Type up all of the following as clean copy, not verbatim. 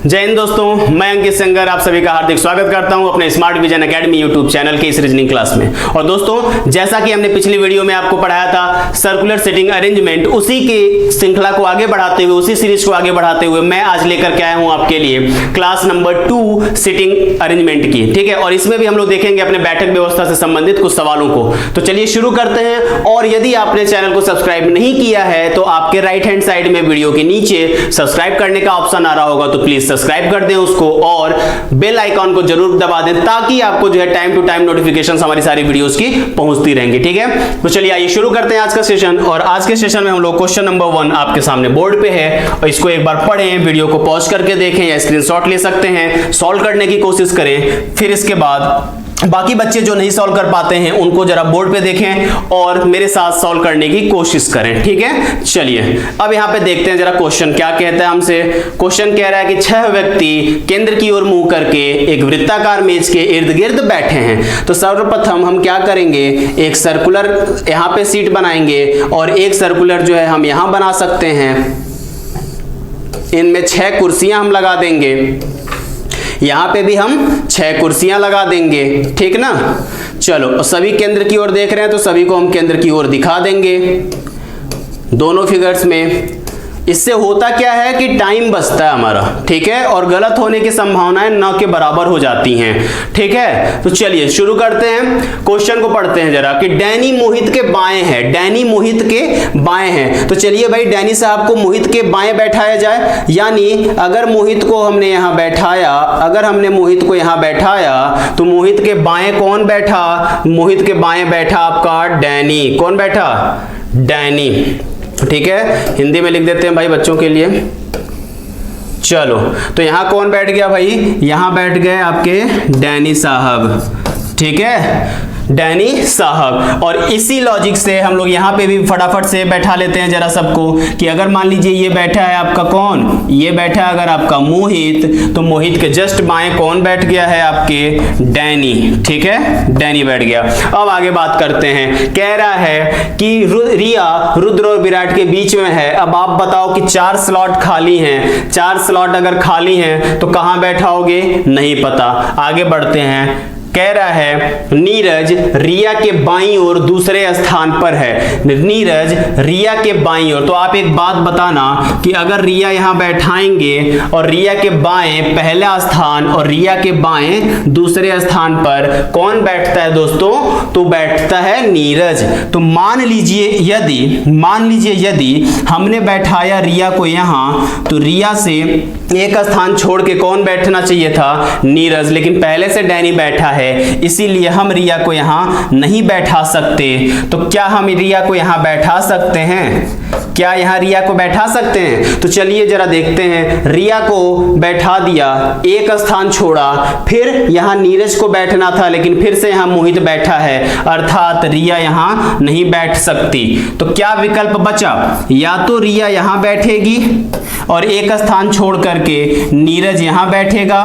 जय हिंद दोस्तों, मैं अंकित सेंगर आप सभी का हार्दिक स्वागत करता हूं अपने smart vision academy YouTube channel के इस रीजनिंग क्लास में। और दोस्तों, जैसा कि हमने पिछली वीडियो में आपको पढ़ाया था सर्कुलर सिटिंग अरेंजमेंट, उसी की श्रृंखला को आगे बढ़ाते हुए, उसी सीरीज को आगे बढ़ाते हुए मैं आज लेकर के आया हूं आपके लिए क्लास नंबर 2 सिटिंग अरेंजमेंट की। ठीक है, और इसमें भी हम लोग देखेंगे अपने बैठक व्यवस्था से संबंधित कुछ सवालों को। तो चलिए शुरू करते हैं। और यदि आपने चैनल को सब्सक्राइब नहीं किया है तो आपके राइट हैंड साइड में वीडियो के नीचे सब्सक्राइब करने का ऑप्शन आ रहा होगा, तो प्लीज सब्सक्राइब कर दें उसको और बेल आइकॉन को जरूर दबा दें ताकि आपको जो है टाइम टू टाइम नोटिफिकेशंस हमारी सारी वीडियोस की पहुंचती रहेंगी। ठीक है, तो चलिए आइए शुरू करते हैं आज का सेशन। और आज के सेशन में हम लोग क्वेश्चन नंबर 1 आपके सामने बोर्ड पे है, और इसको एक बार पढ़ें, वीडियो को पॉज करके देखें या स्क्रीनशॉट ले सकते हैं, सॉल्व करने की कोशिश करें। फिर इसके बाद बाकी बच्चे जो नहीं सॉल्व कर पाते हैं उनको जरा बोर्ड पे देखें और मेरे साथ सॉल्व करने की कोशिश करें। ठीक है, चलिए अब यहां पे देखते हैं जरा क्वेश्चन क्या कहता है हमसे। क्वेश्चन कह रहा है कि 6 व्यक्ति केंद्र की ओर मुंह करके एक वृत्ताकार मेज के इर्द गिर्द बैठे हैं। तो सर्वप्रथम हम क्या करेंगे, एक सर्कुलर यहां पे सीट बनाएंगे और एक सर्कुलर जो है हम यहां बना सकते हैं। इनमें 6 कुर्सियां हम लगा देंगे, यहां पे भी हम 6 कुर्सियां लगा देंगे। ठीक ना, चलो सभी केंद्र की ओर देख रहे हैं तो सभी को हम केंद्र की ओर दिखा देंगे दोनों फिगर्स में। इससे होता क्या है कि टाइम बचता है हमारा, ठीक है, और गलत होने की संभावनाएं न के बराबर हो जाती हैं। ठीक है, तो चलिए शुरू करते हैं, क्वेश्चन को पढ़ते हैं जरा कि डैनी मोहित के बाएं है। डैनी मोहित के बाएं है, तो चलिए भाई डैनी साहब को मोहित के बाएं बैठाया जाए। यानी अगर मोहित को हमने यहां बैठाया, अगर हमने मोहित को यहां बैठाया तो मोहित के बाएं कौन बैठा, मोहित के बाएं बैठा आपका डैनी। कौन बैठा, डैनी। ठीक है, हिंदी में लिख देते हैं भाई बच्चों के लिए। चलो तो यहां कौन बैठ गया भाई, यहां बैठ गए आपके डैनी साहब। ठीक है, डैनी साहब। और इसी लॉजिक से हम लोग यहां पे भी फटाफट से बैठा लेते हैं जरा सबको कि अगर मान लीजिए ये बैठा है आपका कौन, ये बैठा है अगर आपका मोहित, तो मोहित के जस्ट बाएं कौन बैठ गया है, आपके डैनी। ठीक है, डैनी बैठ गया। अब आगे बात करते हैं, कह रहा है कि रिया रुद्र और विराट के बीच में है। अब आप बताओ कि 4 स्लॉट खाली हैं, 4 स्लॉट अगर खाली हैं तो कहां बैठाओगे, नहीं पता। आगे बढ़ते हैं, कह रहा है नीरज रिया के बाईं ओर दूसरे स्थान पर है। नीरज रिया के बाईं ओर, तो आप एक बात बताना कि अगर रिया यहां बैठाएंगे और रिया के बाएं पहला स्थान और रिया के बाएं दूसरे स्थान पर कौन बैठता है दोस्तों, तो बैठता है नीरज। तो मान लीजिए यदि हमने बैठाया रिया को यहां, तो रिया से एक स्थान छोड़ के कौन बैठना चाहिए था, नीरज। लेकिन पहले से डैनी बैठा है, इसीलिए हम रिया को यहां नहीं बैठा सकते। तो क्या हम रिया को यहां बैठा सकते हैं, क्या यहां रिया को बैठा सकते हैं? तो चलिए जरा देखते हैं। रिया को बैठा दिया, एक स्थान छोड़ा, फिर यहां नीरज को बैठना था लेकिन फिर से यहां मोहित बैठा है, अर्थात रिया यहां नहीं बैठ सकती। तो क्या विकल्प बचा, या तो रिया यहां बैठेगी और एक स्थान छोड़ करके नीरज यहां बैठेगा,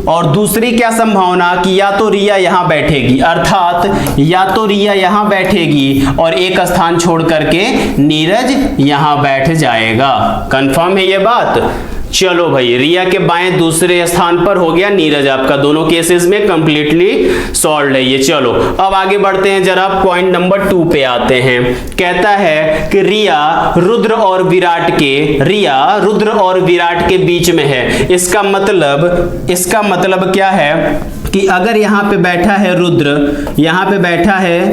और दूसरी क्या संभावना कि या तो रिया यहां बैठेगी, अर्थात या तो रिया यहां बैठेगी और एक स्थान छोड़ करके नीरज यहां बैठ जाएगा। कंफर्म है ये बात? चलो भाई, रिया के बाएं दूसरे स्थान पर हो गया नीरज आपका, दोनों केसेस में कंप्लीटली सॉल्व है ये। चलो अब आगे बढ़ते हैं, जरा पॉइंट नंबर 2 पे आते हैं। कहता है कि रिया रुद्र और विराट के बीच में है। इसका मतलब क्या है कि अगर यहां पे बैठा है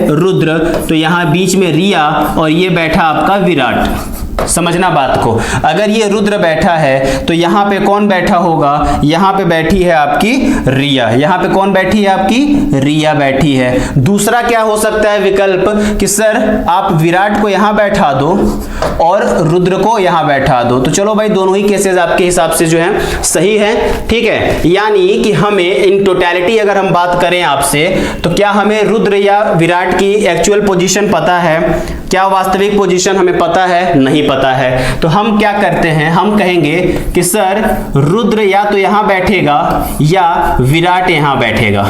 रुद्र, तो यहां बीच में रिया और ये बैठा आपका विराट। समझना बात को, अगर ये रुद्र बैठा है तो यहां पे कौन बैठा होगा, यहां पे बैठी है आपकी रिया। यहां पे कौन बैठी है, आपकी रिया बैठी है। दूसरा क्या हो सकता है विकल्प कि सर आप विराट को यहां बैठा दो और रुद्र को यहां बैठा दो। तो चलो भाई, दोनों ही केसेस आपके हिसाब से जो है सही है। ठीक है, यानी कि हमें इन टोटलिटी अगर हम बात करें आपसे, तो क्या हमें रुद्र या विराट की एक्चुअल पोजीशन पता है? क्या वास्तविक पोजीशन हमें पता है? नहीं पता है। तो हम क्या करते हैं, हम कहेंगे कि सर रुद्र या तो यहां बैठेगा या विराट यहां बैठेगा।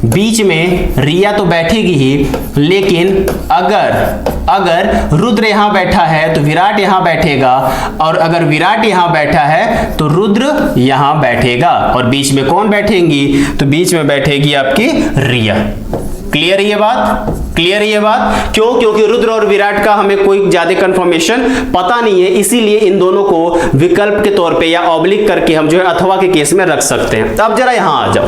बीच में रिया तो बैठेगी ही, लेकिन अगर रुद्र यहां बैठा है तो विराट यहां बैठेगा, और अगर विराट यहां बैठा है तो रुद्र यहां बैठेगा। और बीच में कौन बैठेंगी? तो बीच में बैठेगी आपकी रिया। क्लियर ये बात? क्लियर ये बात? क्यों? क्योंकि रुद्र और विराट का हमें कोई ज्यादा कंफर्मेशन पता नहीं है, इसीलिए इन दोनों को विकल्प के तौर पे या ऑब्लिक करके हम जो है अथवा के केस में रख सकते हैं। अब जरा यहां आ जाओ।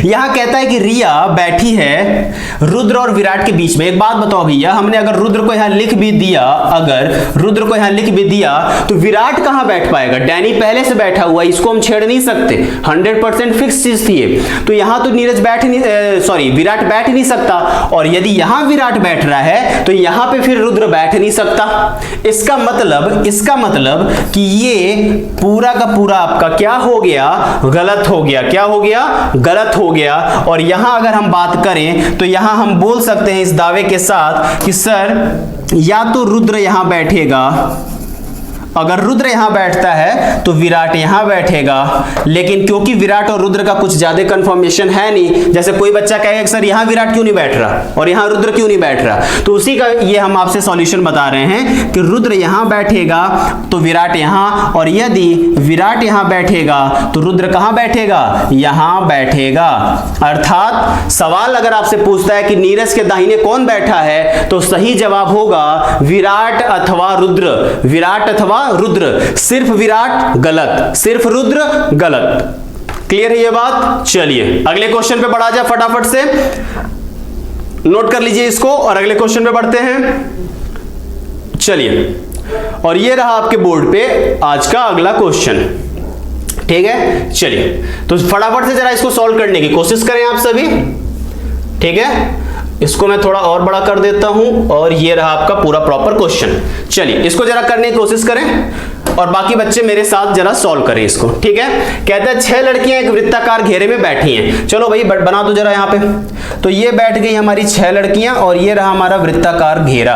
यहां कहता है कि रिया बैठी है रुद्र और विराट के बीच में। एक बात बताओ भैया, हमने अगर रुद्र को यहां लिख भी दिया, तो विराट कहां बैठ पाएगा? डैनी पहले से बैठा हुआ, इसको हम छेड़ नहीं सकते, 100% फिक्स चीज थी ये। तो यहां तो नीरज विराट बैठ नहीं सकता, और यदि यहां विराट बैठ रहा है तो यहां पे फिर रुद्र बैठ नहीं सकता। इसका मतलब कि ये पूरा का पूरा आपका क्या हो गया? गलत हो गया। क्या हो गया? गलत हो गया। और यहां अगर हम बात करें तो यहां हम बोल सकते हैं इस दावे के साथ कि सर या तो रुद्र यहां बैठेगा, अगर रुद्र यहां बैठता है तो विराट यहां बैठेगा, लेकिन क्योंकि विराट और रुद्र का कुछ ज्यादा कंफर्मेशन है नहीं, जैसे कोई बच्चा कहेगा सर यहां विराट क्यों नहीं बैठ रहा और यहां रुद्र क्यों नहीं बैठ रहा, तो उसी का ये हम आपसे सॉल्यूशन बता रहे हैं कि रुद्र यहां बैठेगा तो विराट यहां, और यदि विराट यहां बैठेगा तो रुद्र कहां बैठेगा? यहां बैठेगा। अर्थात सवाल अगर आपसे पूछता है कि नीरज के दाहिने कौन बैठा है, तो सही जवाब होगा विराट अथवा रुद्र। विराट अथवा रुद्र, सिर्फ विराट गलत, सिर्फ रुद्र गलत। क्लियर है ये बात? चलिए अगले क्वेश्चन पे बढ़ा जाए फटाफट से, नोट कर लीजिए इसको और अगले क्वेश्चन पे बढ़ते हैं। चलिए, और ये रहा आपके बोर्ड पे आज का अगला क्वेश्चन। ठीक है, चलिए तो फटाफट से जरा इसको सॉल्व करने की कोशिश करें आप सभी। ठीक है, इसको मैं थोड़ा और बड़ा कर देता हूं, और ये रहा आपका पूरा प्रॉपर क्वेश्चन। चलिए इसको जरा करने की कोशिश करें और बाकी बच्चे मेरे साथ जरा सॉल्व करें इसको। ठीक है, कहता है 6 लड़कियां एक वृत्ताकार घेरे में बैठी हैं। चलो भाई बना दो जरा यहां पे। तो ये बैठ गई हमारी 6 लड़कियां, और ये रहा हमारा वृत्ताकार घेरा,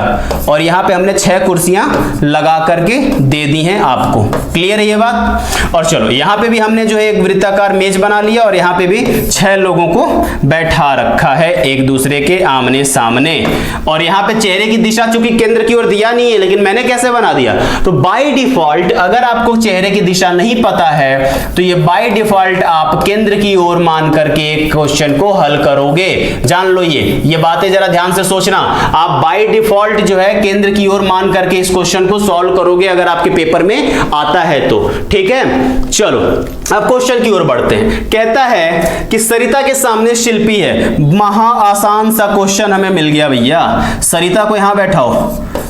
और यहां पे हमने 6 कुर्सियां लगा करके दे दी हैं आपको। क्लियर है ये बात? और चलो यहां पे भी हमने जो है एक वृत्ताकार मेज बना लिया, और यहां पे भी 6 लोगों को बैठा रखा है एक दूसरे के आमने सामने। और यहां पे चेहरे की दिशा चूंकि केंद्र की ओर दिया नहीं है, लेकिन मैंने कैसे बना दिया? तो बाय डिफॉल्ट अगर आपको चेहरे की दिशा नहीं पता है तो ये बाय डिफॉल्ट आप केंद्र की ओर मान करके क्वेश्चन को हल करोगे। जान लो ये बातें जरा ध्यान से सोचना। आप बाय डिफॉल्ट जो है केंद्र की ओर मान करके इस क्वेश्चन को सॉल्व करोगे अगर आपके पेपर में आता है तो। ठीक है, चलो अब क्वेश्चन की ओर बढ़ते हैं। कहता है कि सरिता के सामने शिल्पी है। महा आसान सा क्वेश्चन हमें मिल गया भैया। सरिता को यहां बैठाओ,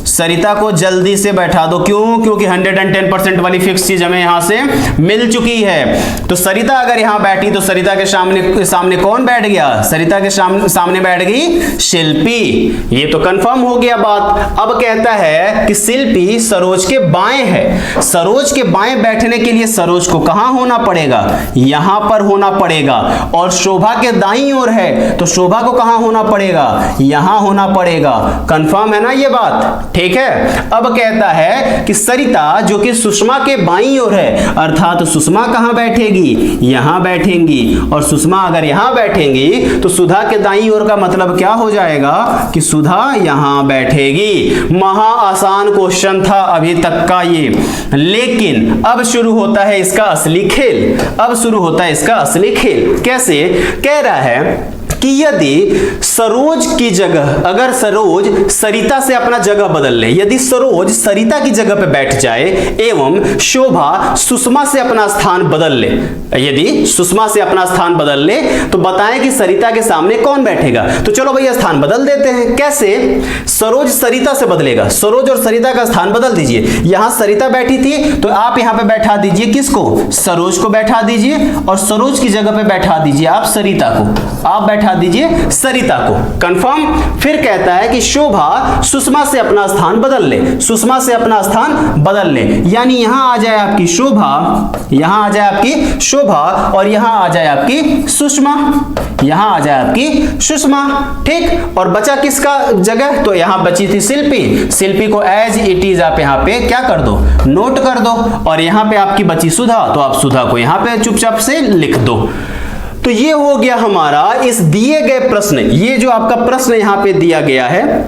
सरिता को जल्दी से बैठा दो। क्यों? क्योंकि 110% वाली फिक्स चीज हमें यहां से मिल चुकी है। तो सरिता अगर यहां बैठी तो सरिता के सामने कौन बैठ गया? सरिता के सामने बैठ गई शिल्पी। ये तो कंफर्म हो गया बात। अब कहता है कि शिल्पी सरोज के बाएं है। सरोज के बाएं बैठने के लिए सरोज को कहां होना पड़ेगा? यहां पर होना पड़ेगा। और शोभा के दाईं ओर है तो शोभा को कहां होना पड़ेगा? यहां होना पड़ेगा। कंफर्म है ना ये बात? ठीक है, अब कहता है कि सरिता जो कि सुषमा के बाईं ओर है, अर्थात सुषमा कहां बैठेगी? यहां बैठेंगी। और सुषमा अगर यहां बैठेंगी तो सुधा के दाईं ओर का मतलब क्या हो जाएगा? कि सुधा यहां बैठेगी। महा आसान क्वेश्चन था अभी तक का ये, लेकिन अब शुरू होता है इसका असली खेल। अब शुरू होता है इसका असली खेल। कैसे? कह रहा है कि यदि सरोज की जगह, अगर सरोज सरिता से अपना जगह बदल ले, यदि सरोज सरिता की जगह पे बैठ जाए एवं शोभा सुषमा से अपना स्थान बदल ले, यदि सुषमा से अपना स्थान बदल ले तो बताएं कि सरिता के सामने कौन बैठेगा? तो चलो भैया स्थान बदल देते हैं। कैसे? सरोज सरिता से बदलेगा। सरोज और सरिता का स्थान बदल दीजिए। यहां सरिता बैठी थी तो आप यहां पे बैठा दीजिए किसको? सरोज को बैठा दीजिए, और सरोज की जगह पे बैठा दीजिए आप सरिता को। आप बैठा दीजिए सरिता को। कंफर्म। फिर कहता है कि शोभा सुषमा से अपना स्थान बदल ले, सुषमा से अपना स्थान बदल ले, यानी यहां आ जाए आपकी शोभा, यहां आ जाए आपकी शोभा और यहां आ जाए आपकी सुषमा, यहां आ जाए आपकी सुषमा। ठीक, और बचा किसका जगह? तो यहां बची थी शिल्पी, शिल्पी को एज इट इज आप यहां पे क्या कर दो, नोट कर दो। और यहां पे आपकी बची सुधा, तो आप सुधा को यहां पे चुपचाप से लिख दो। तो ये हो गया हमारा इस दिए गए प्रश्न, ये जो आपका प्रश्न यहां पे दिया गया है,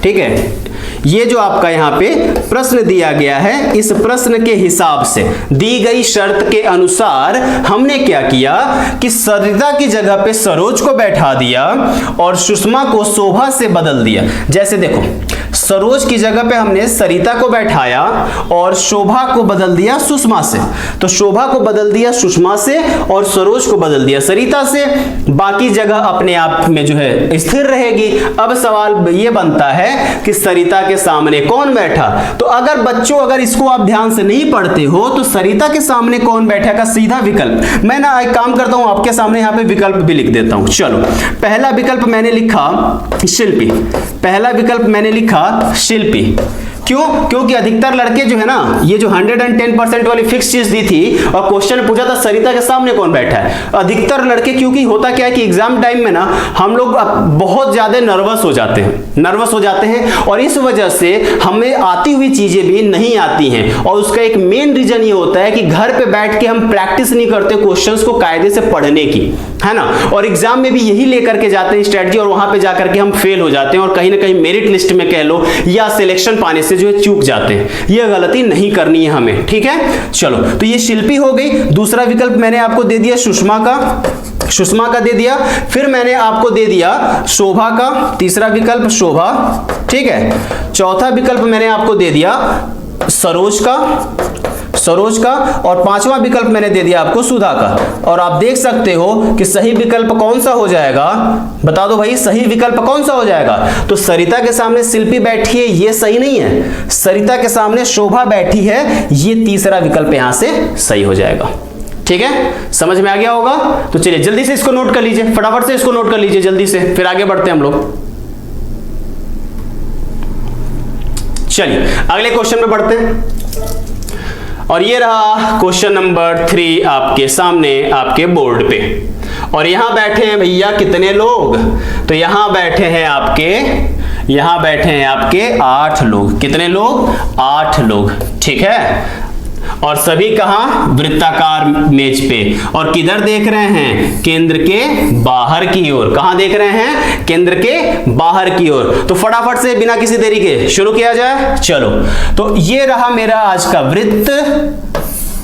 ठीक है, ये जो आपका यहां पे प्रश्न दिया गया है, इस प्रश्न के हिसाब से दी गई शर्त के अनुसार हमने क्या किया कि सरिता की जगह पे सरोज को बैठा दिया और सुषमा को शोभा से बदल दिया। जैसे देखो, सरोज की जगह पे हमने सरिता को बैठाया और शोभा को बदल दिया सुषमा से, तो शोभा को बदल दिया सुषमा से और सरोज को बदल दिया सरिता से, बाकी जगह अपने आप में जो है स्थिर रहेगी। अब सवाल ये बनता है कि सरिता के सामने कौन बैठा? तो अगर बच्चों, अगर इसको आप ध्यान से नहीं पढ़ते हो तो सरिता के सामने कौन बैठा का सीधा विकल्प, मैं ना एक काम करता हूं, आपके सामने यहां पे विकल्प भी लिख देता हूं। चलो, पहला विकल्प मैंने लिखा शिल्पी, पहला विकल्प मैंने लिखा शिल्पी। क्यों? क्योंकि अधिकतर लड़के जो है ना, ये जो 110% वाली फिक्स चीज दी थी और क्वेश्चन पूछा था सरिता के सामने कौन बैठा है, अधिकतर लड़के, क्योंकि होता क्या है कि एग्जाम टाइम में ना हम लोग बहुत ज्यादा नर्वस हो जाते हैं, और इस वजह से हमें आती हुई चीजें भी नहीं आती हैं। और उसका एक मेन रीजन ये होता है कि घर पे बैठ के हम प्रैक्टिस नहीं करते क्वेश्चंस को कायदे से पढ़ने की, है ना, और एग्जाम में भी यही लेकर के जाते हैं स्ट्रेटजी, और वहां पे जाकर के हम फेल हो जाते हैं और कहीं ना कहीं मेरिट लिस्ट में कह लो या सिलेक्शन पाने से जो है चूक जाते हैं। ये गलती नहीं करनी है हमें, ठीक है। चलो, तो ये शिल्पी हो गई। दूसरा विकल्प मैंने आपको दे दिया सुषमा का दे दिया, फिर मैंने आपको दे दिया शोभा का, तीसरा विकल्प शोभा, ठीक है। चौथा विकल्प मैंने आपको दे दिया सरोज का, और पांचवा विकल्प मैंने दे दिया आपको सुधा का। और आप देख सकते हो कि सही विकल्प कौन सा हो जाएगा, बता दो भाई, सही विकल्प कौन सा हो जाएगा? तो सरिता के सामने शिल्पी बैठी है, ये सही नहीं है, सरिता के सामने शोभा बैठी है, ये तीसरा विकल्प यहां से सही हो जाएगा। ठीक है, समझ में आ गया होगा? तो चलिए जल्दी से इसको नोट कर लीजिए, फटाफट से इसको नोट कर लीजिए जल्दी से, फिर आगे बढ़ते हैं हम लोग। चलिए अगले क्वेश्चन में बढ़ते हैं, और ये रहा क्वेश्चन नंबर 3 आपके सामने आपके बोर्ड पे। और यहां बैठे हैं भैया कितने लोग? तो यहां बैठे हैं आपके 8 लोग। कितने लोग? 8 लोग, ठीक है। और सभी कहां? वृत्ताकार मेज पे। और किधर देख रहे हैं? केंद्र के बाहर की ओर। कहां देख रहे हैं? केंद्र के बाहर की ओर। तो फटाफट से बिना किसी देरी के शुरू किया जाए। चलो, तो ये रहा मेरा आज का वृत्त,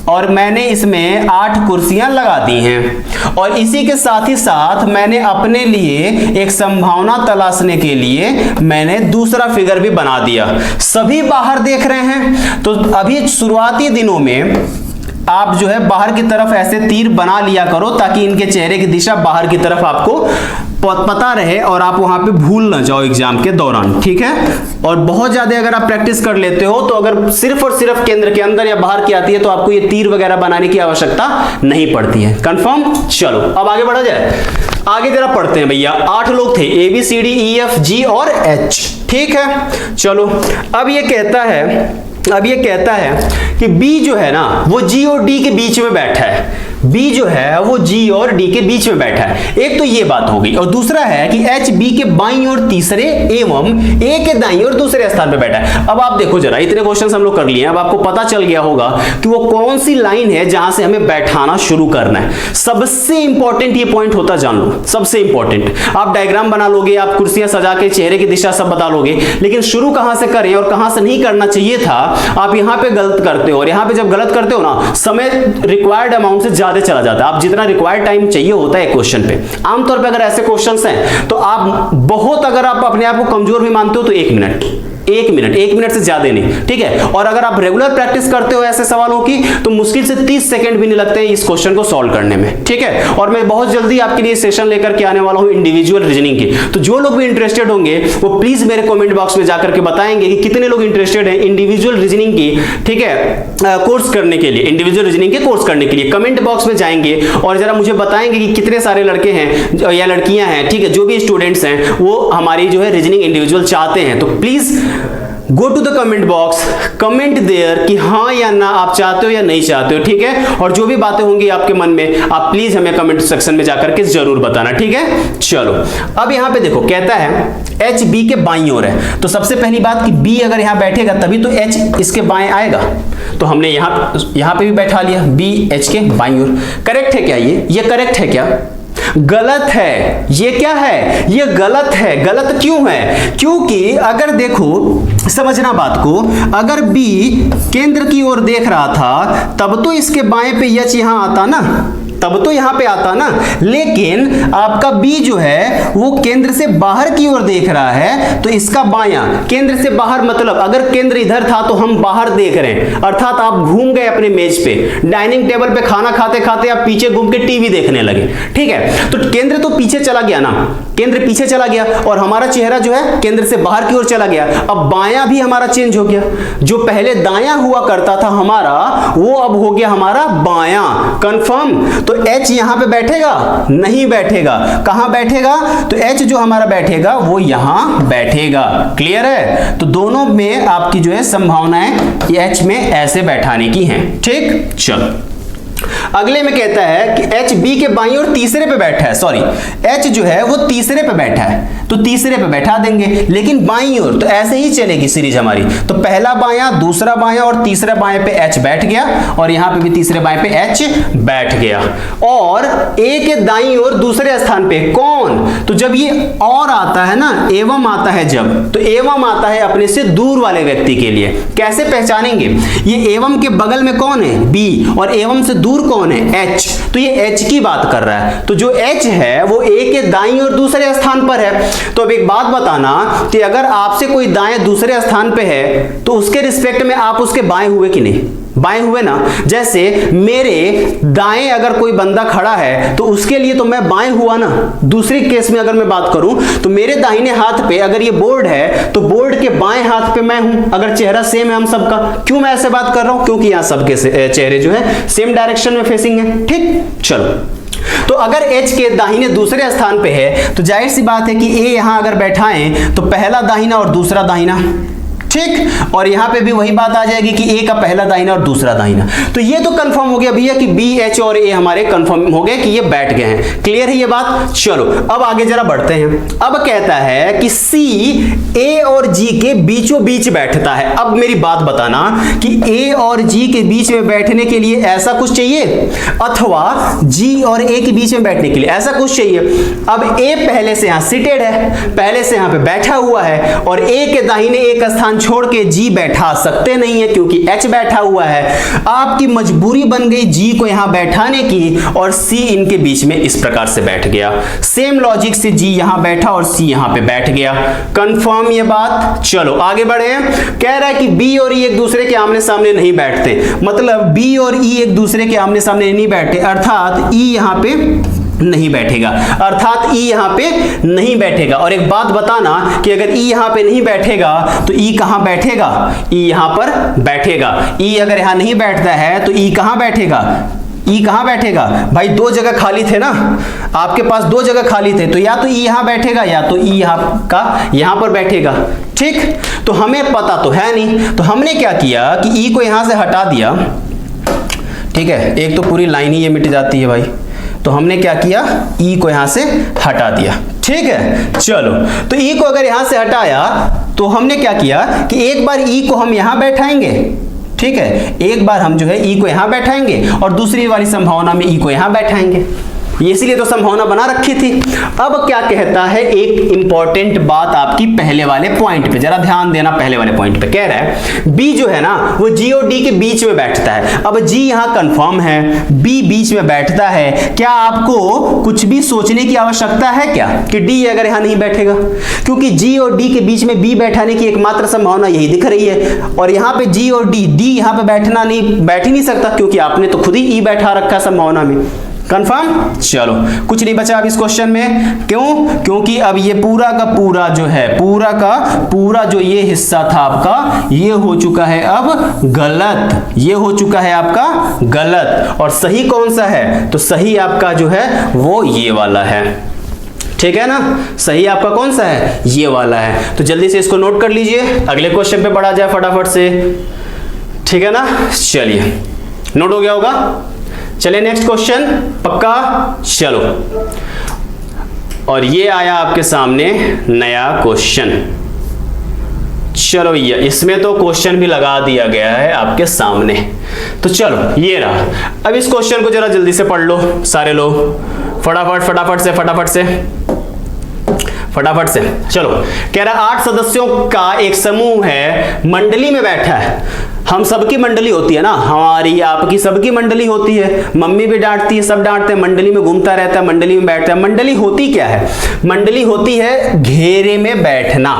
और मैंने इसमें 8 कुर्सियां लगा दी हैं। और इसी के साथ ही साथ मैंने अपने लिए एक संभावना तलाशने के लिए मैंने दूसरा फिगर भी बना दिया। सभी बाहर देख रहे हैं, तो अभी शुरुआती दिनों में आप जो है बाहर की तरफ ऐसे तीर बना लिया करो, ताकि इनके चेहरे की दिशा बाहर की तरफ आपको पता रहे और आप वहां पे भूल ना जाओ एग्जाम के दौरान, ठीक है। और बहुत ज्यादा अगर आप प्रैक्टिस कर लेते हो, तो अगर सिर्फ और सिर्फ केंद्र के अंदर या बाहर की आती है, तो आपको ये तीर वगैरह बनाने की आवश्यकता नहीं पड़ती है। कंफर्म? चलो अब आगे बढ़ा जाए। आगे जरा पढ़ते हैं भैया। 8 लोग थे, ABCDEFG और H, ठीक है। चलो अब ये कहता है कि B जो है ना, वो G और D के बीच में बैठा है। B जो है वो G और D के बीच में बैठा है। एक तो ये बात हो गई, और दूसरा है कि H B के बाईं ओर तीसरे एवं A के दाईं ओर दूसरे स्थान पे बैठा है। अब आप देखो जरा, इतने क्वेश्चंस हम लोग कर लिए हैं, अब आपको पता चल गया होगा कि वो कौन सी लाइन है जहां से हमें बैठाना शुरू करना है। सबसे इंपॉर्टेंट ये पॉइंट होता, जान लो, सबसे इंपॉर्टेंट। आप डायग्राम बना लोगे, आप कुर्सियां सजा के चेहरे की दिशा सब बता लोगे, लेकिन शुरू कहां से करें और कहां से नहीं करना चाहिए था, आप यहां पे गलत करते हो। और यहां पे जब गलत करते हो ना, समय रिक्वायर्ड अमाउंट से ज्यादा चला जाता है। आप जितना रिक्वायर्ड टाइम चाहिए होता है क्वेश्चन पे, आमतौर पे अगर ऐसे क्वेश्चंस हैं तो आप बहुत, अगर आप अपने आप को कमजोर भी मानते हो तो 1 मिनट 1 मिनट से ज्यादा नहीं, ठीक है। और अगर आप रेगुलर प्रैक्टिस करते हो ऐसे सवालों की तो मुश्किल से 30 सेकंड भी नहीं लगते हैं इस क्वेश्चन को सॉल्व करने में, ठीक है। और मैं बहुत जल्दी आपके लिए सेशन लेकर के आने वाला हूं इंडिविजुअल रीजनिंग की। तो जो लोग भी इंटरेस्टेड होंगे वो प्लीज मेरे कमेंट बॉक्स में जाकर के बताएंगे कि कितने लोग इंटरेस्टेड हैं इंडिविजुअल रीजनिंग की, ठीक है, कोर्स करने के लिए, इंडिविजुअल रीजनिंग के कोर्स करने के लिए। कमेंट बॉक्स में जाएंगे और जरा मुझे बताएंगे कि कितने सारे लड़के हैं या लड़कियां हैं, ठीक है, जो भी स्टूडेंट्स हैं वो हमारी जो है रीजनिंग इंडिविजुअल चाहते हैं। तो please go to the comment box, comment there कि हाँ या ना आप चाहते हो या नहीं चाहते हो, ठीक है। और जो भी बातें होंगी आपके मन में आप प्लीज हमें कमेंट सेक्शन में जाकर के जरूर बताना, ठीक है। चलो अब यहां पे देखो कहता है एच बी के बाईं ओर है, तो सबसे पहली बात कि बी अगर यहां बैठेगा तभी तो एच इसके बाएं आएगा। तो हमने यहां पे भी बैठा लिया, बी एच के बाईं ओर। करेक्ट है क्या ये करेक्ट है क्या? गलत है। ये क्या है? ये गलत है। गलत क्यों है? क्योंकि अगर देखो समझना बात को, अगर बी केंद्र की ओर देख रहा था तब तो इसके बाएं पे एच यहां आता ना, तब तो यहां पे आता ना। लेकिन आपका बी जो है वो केंद्र से बाहर की ओर देख रहा है, तो इसका बायां केंद्र से बाहर मतलब अगर केंद्र इधर था तो हम बाहर देख रहे हैं, अर्थात आप घूम गए अपने मेज पे, डाइनिंग टेबल पे खाना खाते खाते आप पीछे घूम के टीवी देखने लगे, ठीक है। तो केंद्र तो पीछे चला गया ना, केंद्र पीछे चला गया और हमारा चेहरा जो है केंद्र से बाहर की ओर चला गया। अब बायां भी हमारा चेंज हो गया, जो पहले दायां हुआ करता था हमारा वो अब हो गया हमारा बायां। कंफर्म? तो H यहां पे बैठेगा? नहीं बैठेगा। कहां बैठेगा? तो H जो हमारा बैठेगा वो यहां बैठेगा। क्लियर है? तो दोनों में आपकी जो है संभावनाएं H में ऐसे बैठाने की हैं, ठीक। चलो अगले में कहता है कि H B के बाईं ओर तीसरे पे बैठा है, सॉरी H जो है वो तीसरे पे बैठा है, तो तीसरे पे बैठा देंगे। लेकिन बाईं ओर तो ऐसे ही चलेगी सीरीज हमारी, तो पहला बायां, दूसरा बायां और तीसरा बाएं पे H बैठ गया और यहां पे भी तीसरे बाएं पे H बैठ गया। और A के दाईं ओर दूसरे स्थान पे कौन? तो जब ये और आता है ना, एवं आता है जब, तो एवं आता है अपने से दूर वाले व्यक्ति के लिए। कैसे पहचानेंगे? ये एवं के बगल में कौन है? B, और एवं से दूर कौन है? H। तो ये H की बात कर रहा है, तो जो H है वो A के दाईं और दूसरे स्थान पर है। तो अब एक बात बताना कि अगर आपसे कोई दाएं दूसरे स्थान पे है तो उसके रिस्पेक्ट में आप उसके बाएं हुए कि नहीं? बाएं हुए ना। जैसे मेरे दाएं अगर कोई बंदा खड़ा है तो उसके लिए तो मैं बाएं हुआ ना। दूसरी केस में अगर मैं बात करूं तो मेरे दाहिने हाथ पे अगर ये बोर्ड है तो बोर्ड के बाएं हाथ पे मैं हूं, अगर चेहरा सेम है हम सबका। क्यों मैं ऐसे बात कर रहा हूं? क्योंकि यहां सबके चेहरे जो है सेम डायरेक्शन में फेसिंग है, ठीक। चलो तो अगर H के दाहिने दूसरे स्थान पे है तो जाहिर सी बात है कि A यहां अगर बैठाएं तो पहला दाहिना और दूसरा दाहिना, ठीक। और यहां पे भी वही बात आ जाएगी कि A का पहला दाहिना और दूसरा दाहिना। तो ये तो कंफर्म हो गया भैया कि B, H और A हमारे कंफर्म हो गए कि ये बैठ गए हैं। क्लियर है ये बात? चलो अब आगे जरा बढ़ते हैं। अब कहता है कि C A और G के बीचों बीच बैठता है। अब मेरी बात बताना कि A और G के बीच में बैठने के लिए ऐसा कुछ चाहिए अथवा G और A के बीच में बैठने के लिए ऐसा कुछ चाहिए। अब A पहले से यहां सीटेड है, पहले से यहां पे बैठा हुआ है और A के दाहिने एक स्थान छोड़ के G बैठा सकते नहीं है क्योंकि H बैठा हुआ है। आपकी मजबूरी बन गई G को यहां बैठाने की और C इनके बीच में इस प्रकार से बैठ गया। सेम लॉजिक से G यहां बैठा और C यहां पे बैठ गया। कंफर्म ये बात? चलो आगे बढ़े। कह रहा है कि B और E एक दूसरे के आमने सामने नहीं बैठते, मतलब B और E एक दूसरे के आमने सामने नहीं बैठते, अर्थात E यहां पे नहीं बैठेगा, अर्थात E यहां पे नहीं बैठेगा। और एक बात बताना कि अगर E यहां पे नहीं बैठेगा तो E कहां बैठेगा? E यहां पर बैठेगा। E अगर यहां नहीं बैठता है तो E कहां बैठेगा? E कहां बैठेगा? भाई दो जगह खाली थे ना, आपके पास दो जगह खाली थे, तो या तो E यहां बैठेगा या तो E यहां पर बैठेगा, ठीक। तो हमें पता तो है नहीं, तो हमने क्या किया कि E को यहां से हटा दिया, ठीक है। एक तो पूरी लाइन ही ये मिट जाती है भाई, तो हमने क्या किया? E को यहां से हटा दिया, ठीक है। चलो तो E को अगर यहां से हटाया तो हमने क्या किया कि एक बार E को हम यहां बैठाएंगे, ठीक है। एक बार हम जो है E को यहां बैठाएंगे और दूसरी वाली संभावना में E को यहां बैठाएंगे। इसीलिए तो संभावना बना रखी थी। अब क्या कहता है, एक इंपॉर्टेंट बात आपकी पहले वाले पॉइंट पे जरा ध्यान देना। पहले वाले पॉइंट पे कह रहा है बी जो है ना वो जी और डी के बीच में बैठता है। अब जी यहां कंफर्म है, बी बीच में बैठता है। क्या आपको कुछ भी सोचने की आवश्यकता है क्या कि डी अगर यहां नहीं बैठेगा? क्योंकि जी और डी के बीच में बी बैठाने की एकमात्र संभावना यही दिख रही है। और यहां पे जी और डी यहां पे बैठ ही नहीं सकता, क्योंकि आपने तो खुद ही ई बैठा रखा संभावना में। कंफर्म? चलो कुछ नहीं बचा अब इस क्वेश्चन में। क्यों? क्योंकि अब ये पूरा का पूरा जो है, पूरा का पूरा जो ये हिस्सा था आपका, ये हो चुका है अब गलत। ये हो चुका है आपका गलत। और सही कौन सा है? तो सही आपका जो है वो ये वाला है। ठीक है ना? सही आपका कौन सा है? ये वाला है। तो जल्दी से इसको नोट कर लीजिए, अगले क्वेश्चन पे बढ़ा जाए फटाफट से। ठीक है ना? चलिए, नोट हो गया होगा। चलिए नेक्स्ट क्वेश्चन, पक्का? चलो, और ये आया आपके सामने नया क्वेश्चन। चलो भैया, इसमें तो क्वेश्चन भी लगा दिया गया है आपके सामने। तो चलो ये रहा। अब इस क्वेश्चन को जरा जल्दी से पढ़ लो सारे लोग, फटाफट से। चलो, कह रहा 8 सदस्यों का एक समूह है, मंडली में बैठा है। हम सबकी मंडली होती है ना, हमारी आपकी सबकी मंडली होती है। मम्मी भी डांटती है, सब डांटते हैं। मंडली में घूमता रहता है, मंडली में बैठता है। मंडली होती क्या है? मंडली होती है घेरे में बैठना।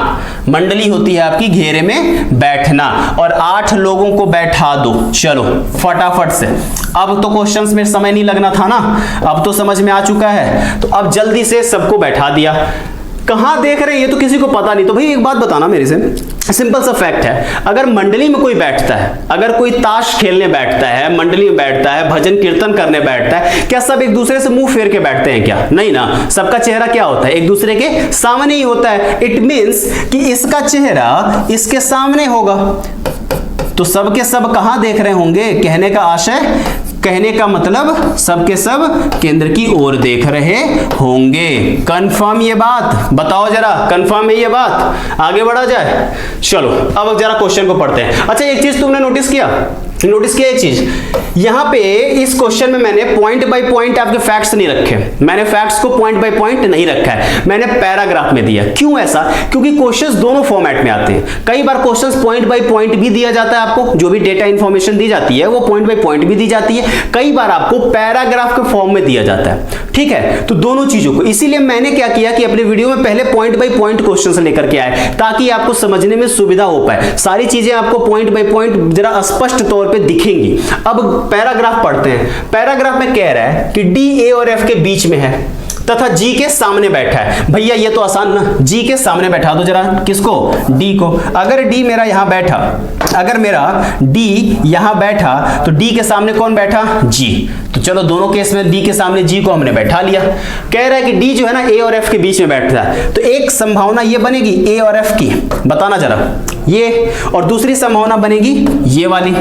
मंडली होती है आपकी घेरे में बैठना। और 8 लोगों को बैठा दो। चलो फटाफट से, अब तो क्वेश्चंस में समय नहीं लगना था ना, अब तो समझ में आ चुका है। तो अब जल्दी से सबको बैठा दिया। कहां देख रहे हैं ये तो किसी को पता नहीं। तो भाई एक बात बताना मेरे से, सिंपल सा फैक्ट है, अगर मंडली में कोई बैठता है, अगर कोई ताश खेलने बैठता है, मंडली में बैठता है, भजन कीर्तन करने बैठता है, क्या सब एक दूसरे से मुंह फेर के बैठते हैं क्या? नहीं ना, सबका चेहरा क्या होता है? एक दूसरे के सामने ही होता है। इट मीन्स कि इसका चेहरा इसके सामने होगा। तो सब के सब कहां देख रहे होंगे? कहने का आशय, कहने का मतलब सब के सब केंद्र की ओर देख रहे होंगे। कंफर्म ये बात? बताओ जरा, कंफर्म है ये बात? आगे बढ़ा जाए। चलो अब जरा क्वेश्चन को पढ़ते हैं। अच्छा, एक चीज तुमने नोटिस किया एक चीज, यहां पे इस क्वेश्चन में मैंने पॉइंट बाय पॉइंट आपके फैक्ट्स नहीं रखे। मैंने फैक्ट्स को पॉइंट बाय पॉइंट नहीं रखा है, मैंने पैराग्राफ में दिया। क्यों ऐसा? क्योंकि क्वेश्चंस दोनों फॉर्मेट में आते हैं। कई बार क्वेश्चंस पॉइंट बाय पॉइंट भी दिया जाता है आपको, जो भी डेटा इंफॉर्मेशन दी जाती है वो पॉइंट बाय पॉइंट भी दी जाती है। कई बार आपको पैराग्राफ के फॉर्म में दिया जाता है। ठीक है, तो दोनों चीजों को, इसीलिए मैंने क्या किया कि अपने वीडियो में पहले पॉइंट बाय पॉइंट क्वेश्चंस लेकर के आए, ताकि आपको समझने में सुविधा हो पाए। सारी चीजें आपको पॉइंट बाय पॉइंट जरा स्पष्ट तौर पे दिखेंगी। अब पैराग्राफ पढ़ते हैं। पैराग्राफ में कह रहा है कि डी, ए और एफ के बीच में है तथा जी के सामने बैठा है। भैया ये तो आसान ना, जी के सामने बैठा दो जरा। किसको? डी को। अगर डी मेरा यहां बैठा, अगर मेरा डी यहां बैठा तो डी के सामने कौन बैठा? जी। तो चलो दोनों केस में डी के सामने जी को हमने बैठा लिया। कह रहा है कि डी जो है ना ए और एफ के बीच में बैठता है। तो एक संभावना ये बनेगी ए और एफ की, बताना जरा ये, और दूसरी संभावना बनेगी ये वाली।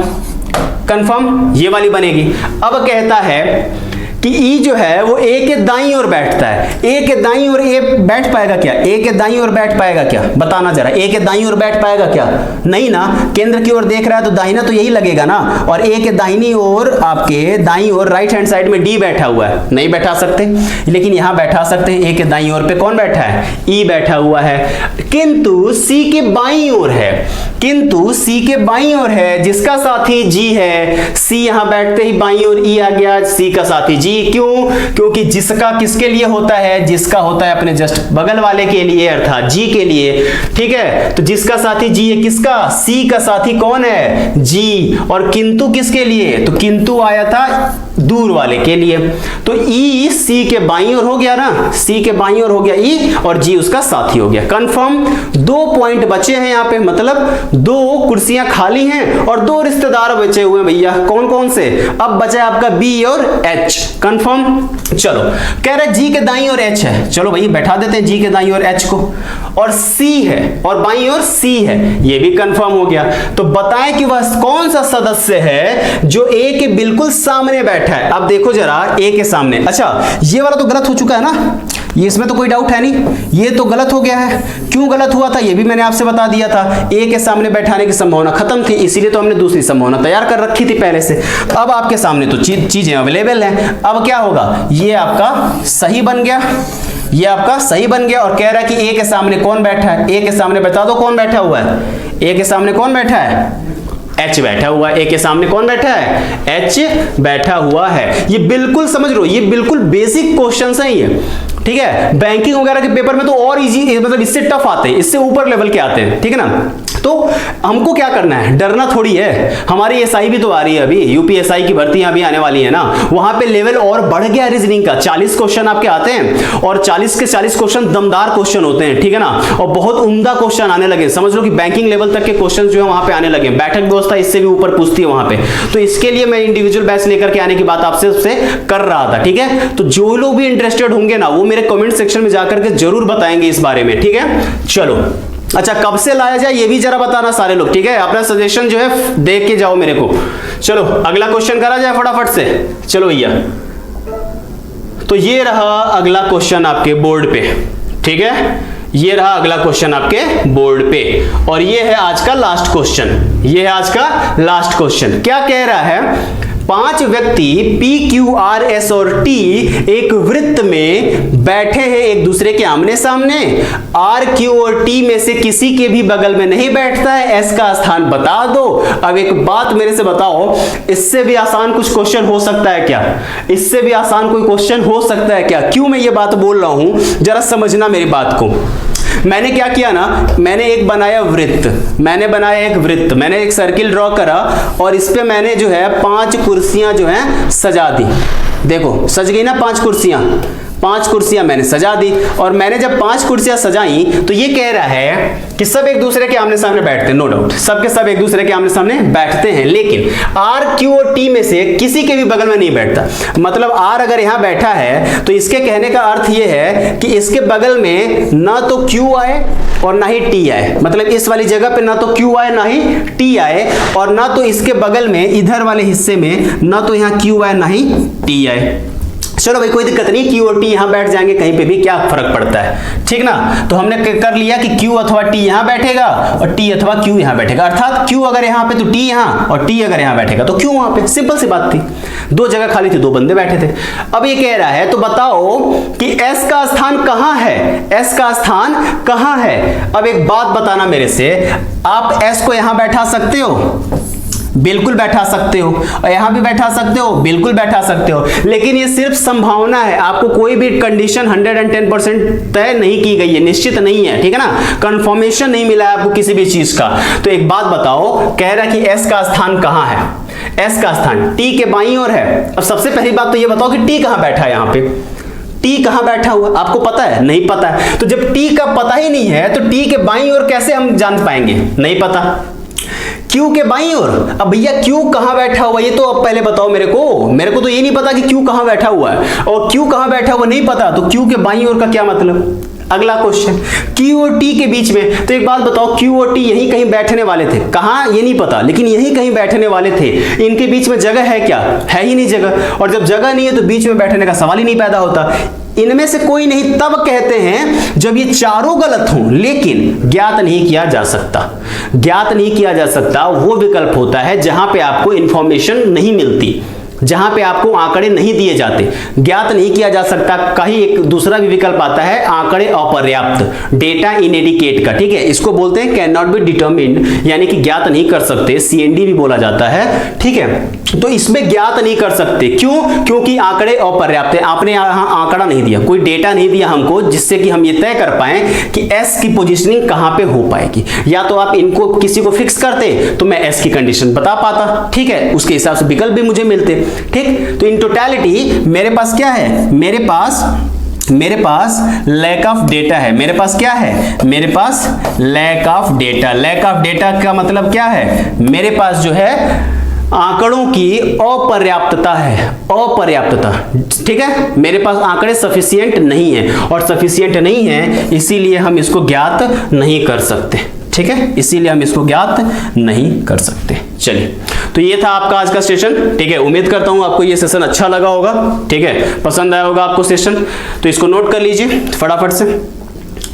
कंफर्म? ये वाली बनेगी। अब कहता है कि ई जो है वो ए के दाईं ओर बैठता है। ए के दाईं ओर ए बैठ पाएगा क्या? ए के दाईं ओर बैठ पाएगा क्या? बताना जरा, ए के दाईं ओर बैठ पाएगा क्या? नहीं ना, केंद्र की ओर देख रहा है तो दाहिना तो यही लगेगा ना। और ए के दाहिनी ओर, आपके दाईं ओर राइट हैंड साइड में डी बैठा हुआ है, नहीं बैठा सकते, लेकिन यहां बैठा सकते हैं। ए के दाईं ओर पे कौन बैठा है? ई बैठा हुआ है। किंतु सी के बाईं ओर है, किंतु सी के बाईं ओर है, जिसका साथी जी है। सी यहां बैठते ही बाईं ओर ई आ गया, सी का साथी जी। क्यों? क्योंकि जिसका किसके लिए होता है? जिसका होता है अपने जस्ट बगल वाले के लिए, अर्थात जी के लिए। ठीक है, तो जिसका साथी जी है, किसका? सी का साथी कौन है? जी। और किंतु किसके लिए? तो किंतु आया था दूर वाले के लिए। तो ई सी के बाईं ओर हो गया ना, सी के बाईं ओर हो गया ई, और जी उसका साथी हो गया। कंफर्म? 2 पॉइंट बचे हैं यहां पे, मतलब 2 कुर्सियां खाली हैं और 2 रिश्तेदार बचे हुए हैं भैया। कौन कौन से? अब बचा आपका बी और एच। कंफर्म? चलो, कह रहे जी के दाईं ओर एच है, चलो भाई बैठा देते हैं जी के दाईं ओर एच को, और सी है और बाईं ओर सी है, ये भी कंफर्म हो गया। तो बताएं कि वह कौन सा सदस्य है जो ए के बिल्कुल सामने बैठा है। अब देखो जरा, ए के सामने, अच्छा ये वाला तो गलत हो चुका है ना, ये इसमें तो कोई डाउट है नहीं, ये तो गलत हो गया है। क्यों गलत हुआ था ये भी मैंने आपसे बता दिया था, ए के सामने बैठाने की संभावना खत्म थी, इसीलिए तो हमने दूसरी संभावना तैयार कर रखी थी पहले से। अब आपके सामने तो चीजें अवेलेबल हैं, अब क्या होगा, ये आपका सही बन गया, ये आपका सही बन गया। और कह रहा है कि ए के सामने कौन बैठा है, ए के सामने बता दो कौन बैठा हुआ है, ए के सामने कौन बैठा है, H बैठा हुआ है। ए के सामने कौन बैठा है, H बैठा हुआ है। ये बिल्कुल समझ लो, ये बिल्कुल बेसिक क्वेश्चंस हैं ये, ठीक है। बैंकिंग वगैरह के पेपर में तो और इजी, मतलब इससे टफ आते हैं, इससे ऊपर लेवल के आते हैं, ठीक है ना। तो हमको क्या करना है, डरना थोड़ी है। हमारी एसआई भी तो आ रही है अभी, यूपीएसआई की भर्तियां अभी आने वाली है ना, वहां पे लेवल और बढ़ गया रीजनिंग का। 40 क्वेश्चन आपके आते हैं और 40 के 40 क्वेश्चन दमदार क्वेश्चन होते हैं, ठीक है ना, और बहुत उम्दा क्वेश्चन आने लगे। समझ लो कि बैंकिंग लेवल तक के क्वेश्चन जो है वहां पे आने लगे। बैठक व्यवस्था इससे भी ऊपर पूछती है वहां पे। तो इसके लिए मैं इंडिविजुअल बैच लेकर के आने की बात आपसे कर रहा था, ठीक है। तो जो लोग भी इंटरेस्टेड होंगे ना, वो मेरे कमेंट सेक्शन में जाकर के जरूर बताएंगे इस बारे में, ठीक है। चलो, अच्छा कब से लाया जाए ये भी जरा बताना सारे लोग, ठीक है। अपना सजेशन जो है देख के जाओ मेरे को। चलो अगला क्वेश्चन करा जाए फटाफट से। चलो भैया, तो ये रहा अगला क्वेश्चन आपके बोर्ड पे, ठीक है। ये रहा अगला क्वेश्चन आपके बोर्ड पे, और ये है आज का लास्ट क्वेश्चन। ये है आज का लास्ट क्वेश्चन। क्या कह रहा है, 5 व्यक्ति P, Q, R, S और T एक वृत्त में बैठे हैं एक दूसरे के आमने सामने। R, Q और T में से किसी के भी बगल में नहीं बैठता है, S का स्थान बता दो। अब एक बात मेरे से बताओ, इससे भी आसान कुछ क्वेश्चन हो सकता है क्या, इससे भी आसान कोई क्वेश्चन हो सकता है क्या। क्यों मैं ये बात बोल रहा हूं, जरा समझना मेरी बात को। मैंने क्या किया ना, मैंने एक बनाया वृत्त, मैंने बनाया एक वृत्त, मैंने एक सर्किल ड्रॉ करा और इस पे मैंने जो है 5 कुर्सियां जो है सजा दी। देखो सज गई ना 5 कुर्सियां, 5 कुर्सियां मैंने सजा दी। और मैंने जब 5 कुर्सियां सजाई तो ये कह रहा है कि सब एक दूसरे के आमने सामने बैठते हैं, नो डाउट सब के सब एक दूसरे के आमने सामने बैठते हैं, लेकिन R, Q और T में से किसी के भी बगल में नहीं बैठता। मतलब R अगर यहां बैठा है तो इसके कहने का अर्थ ये है कि इसके बगल में ना तो Q आए और ना ही T आए। मतलब इस वाली जगह पे ना तो Q आए ना ही T आए, और ना तो इसके बगल में इधर वाले हिस्से में ना तो यहां Q आए ना ही T आए। चलो भाई कोई दिक्कत नहीं, Q और T यहां बैठ जाएंगे कहीं पे भी, क्या फर्क पड़ता है, ठीक ना। तो हमने कर लिया कि Q अथवा T यहां बैठेगा और T अथवा Q यहां बैठेगा। अर्थात Q अगर यहां पे तो T यहां, और T अगर यहां बैठेगा तो Q वहां पे। सिंपल सी बात थी, 2 जगह खाली थी, 2 बंदे बैठे थे। अब ये कह रहा है तो बताओ कि S का स्थान कहां है, S का स्थान कहां है। अब एक बात बताना मेरे से, आप S को यहां बैठा सकते हो, बिल्कुल बैठा सकते हो, और यहां भी बैठा सकते हो, बिल्कुल बैठा सकते हो, लेकिन ये सिर्फ संभावना है। आपको कोई भी कंडीशन 110% तय नहीं की गई है, निश्चित नहीं है, ठीक है ना, कंफर्मेशन नहीं मिला है आपको किसी भी चीज का। तो एक बात बताओ, कह रहा है कि S का स्थान कहां है, S का स्थान T के बाईं ओर है। अब सबसे पहली बात तो ये बताओ कि T कहां बैठा है, यहां पे T कहां बैठा हुआ आपको पता है, नहीं पता है। तो जब T का पता ही नहीं है तो T के बाईं ओर कैसे हम जान पाएंगे, नहीं पता। Q के बाईं ओर, अब भैया Q कहां बैठा हुआ ये तो अब पहले बताओ मेरे को तो ये नहीं पता कि Q कहां बैठा हुआ है, और Q कहां बैठा हुआ नहीं पता, तो Q के बाईं ओर का क्या मतलब। अगला क्वेश्चन, Q और T के बीच में, तो एक बात बताओ Q और T यहीं कहीं बैठने वाले थे, कहां ये नहीं पता, लेकिन यहीं कहीं बैठने वाले थे। इनके बीच में जगह है क्या, है ही नहीं जगह, और जब जगह नहीं है तो बीच में बैठने का सवाल ही नहीं पैदा होता। इनमें से कोई नहीं तब कहते हैं जब ये चारों गलत हों, लेकिन ज्ञात नहीं किया जा सकता। ज्ञात नहीं किया जा सकता वो विकल्प होता है जहां पे आपको इंफॉर्मेशन नहीं मिलती, जहां पे आपको आंकड़े नहीं दिए जाते। ज्ञात नहीं किया जा सकता का ही एक दूसरा भी विकल्प आता है, आंकड़े अपर्याप्त, डेटा इनएडिकेट का, ठीक है। इसको बोलते हैं कैन नॉट बी डिटरमिन्ड, यानी कि ज्ञात नहीं कर सकते, CND भी बोला जाता है, ठीक है। तो इसमें ज्ञात नहीं कर सकते, क्यों, क्योंकि आंकड़े अपर्याप्त है। आपने यहां आंकड़ा नहीं दिया, कोई डेटा नहीं दिया हमको जिससे कि हम ये तय कर पाए कि S की पोजीशनिंग कहां पे हो पाएगी। या तो आप इनको किसी को फिक्स करते तो मैं S की कंडीशन बता पाता, ठीक है, उसके हिसाब से विकल्प भी मुझे मिलते, ठीक। तो इन टोटलिटी मेरे पास क्या है, मेरे पास लैक ऑफ डेटा है। मेरे पास क्या है, मेरे पास lack of data. Lack of data का मतलब क्या है, मेरे पास जो है आंकड़ों की अपर्याप्तता है, अपर्याप्तता, ठीक है। मेरे पास आंकड़े सफिशिएंट नहीं है, और सफिशिएंट नहीं है इसीलिए हम इसको ज्ञात नहीं कर सकते, ठीक है, इसीलिए हम इसको ज्ञात नहीं कर सकते। चलिए तो ये था आपका आज का सेशन, ठीक है। उम्मीद करता हूं आपको ये सेशन अच्छा लगा होगा, ठीक है, पसंद आया होगा आपको सेशन, तो इसको नोट कर लीजिए फटाफट से।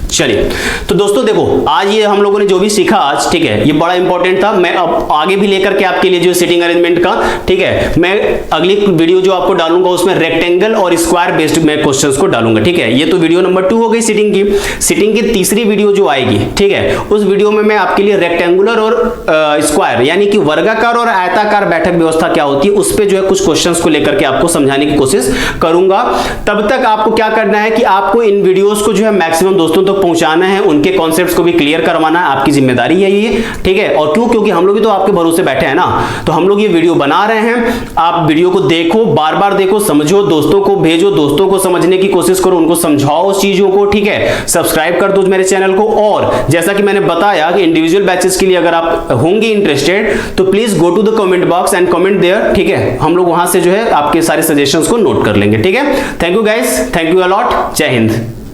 चलिए, तो दोस्तों देखो, आज ये हम लोगों ने जो भी सीखा आज, ठीक है, ये बड़ा इंपॉर्टेंट था। मैं अब आगे भी लेकर के आपके लिए जो सीटिंग अरेंजमेंट का, ठीक है, मैं अगली वीडियो जो आपको डालूंगा उसमें रेक्टेंगल और स्क्वायर बेस्ड मैं क्वेश्चंस को डालूंगा, ठीक है। ये तो वीडियो नंबर 2 हो गई सीटिंग की। सीटिंग की तीसरी वीडियो जो आएगी, ठीक है, उस वीडियो में मैं आपके लिए रेक्टेंगुलर और स्क्वायर यानी कि वर्गाकार और आयताकार बैठक व्यवस्था क्या होती है उस पे जो है कुछ क्वेश्चंस को लेकर के आपको समझाने की कोशिश करूंगा। तब तक आपको क्या करना है कि आपको इन वीडियोस को जो है मैक्सिमम दोस्तों तक पहुंचाना है, उनके कॉन्सेप्ट्स को भी क्लियर करवाना है, आपकी जिम्मेदारी है ये, ठीक है। और क्यों? क्योंकि हम लोग भी तो आपके भरोसे बैठे हैं ना, तो हम लोग ये वीडियो बना रहे हैं, आप वीडियो को देखो, बार बार देखो, समझो, दोस्तों को भेजो, दोस्तों को समझने की कोशिश करो, उनको समझाओ उस चीजों को, ठीक है। सब्सक्राइब कर दो मेरे चैनल को। और जैसा कि मैंने बताया कि इंडिविजुअल बैचेस के लिए अगर आप होंगे इंटरेस्टेड तो please go to the comment box and comment there, ठीक है। हम लोग वहां से जो है आपके सारे सजेशंस को नोट कर लेंगे, ठीक है। Thank you guys, thank you a lot, जय हिंद।